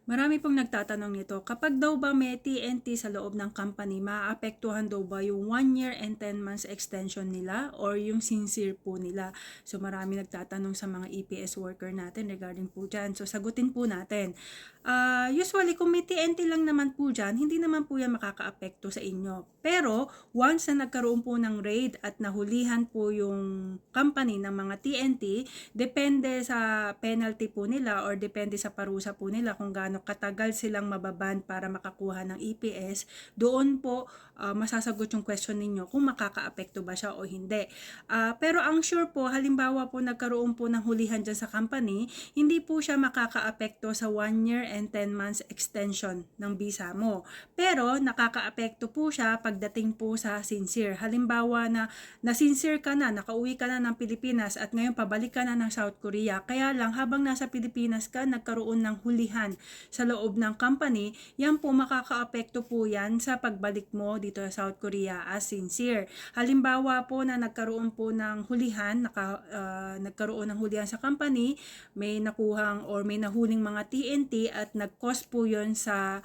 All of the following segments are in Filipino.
Marami pong nagtatanong nito, kapag daw ba may TNT sa loob ng company, maaapektuhan daw ba yung 1 year and 10 months extension nila or yung sincere po nila? So marami nagtatanong sa mga EPS worker natin regarding po dyan. So sagutin po natin. Usually kung may TNT lang naman po dyan, hindi naman po yan makakaapekto sa inyo. Pero once na nagkaroon po ng raid at nahulihan po yung company ng mga TNT, depende sa penalty po nila or depende sa parusa po nila kung gaano katagal silang mababan para makakuha ng EPS, doon po masasagot yung question ninyo kung makakaapekto ba siya o hindi. Pero ang sure po, halimbawa po nagkaroon po ng hulihan dyan sa company, hindi po siya makakaapekto sa 1 year and 10 months extension ng visa mo. Pero nakakaapekto po siya pagdating po sa sincere. Halimbawa na sincere ka na, nakauwi ka na ng Pilipinas at ngayon pabalik ka na ng South Korea. Kaya lang habang nasa Pilipinas ka, nagkaroon ng hulihan sa loob ng company, yan po makakaapekto po yan sa pagbalik mo dito sa South Korea as sincere. Halimbawa po na nagkaroon po ng hulihan, nagkaroon ng hulihan sa company, may nakuhang or may nahuling mga TNT at nag-cause po yon sa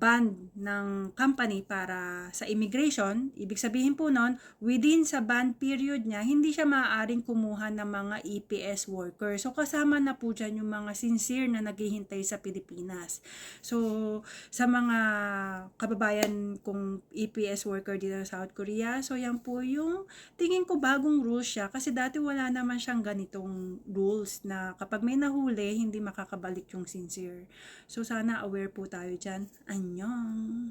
ban ng company para sa immigration. Ibig sabihin po nun, within sa ban period niya, hindi siya maaaring kumuha ng mga EPS workers. So kasama na po dyan yung mga sincere na naghihintay sa Pilipinas. So sa mga kababayan kong EPS worker dito sa South Korea, so yan po yung tingin ko bagong rules siya kasi dati wala naman siyang ganitong rules na kapag may nahuli, hindi makakabalik yung sincere. So sana aware po tayo dyan. Annyeong!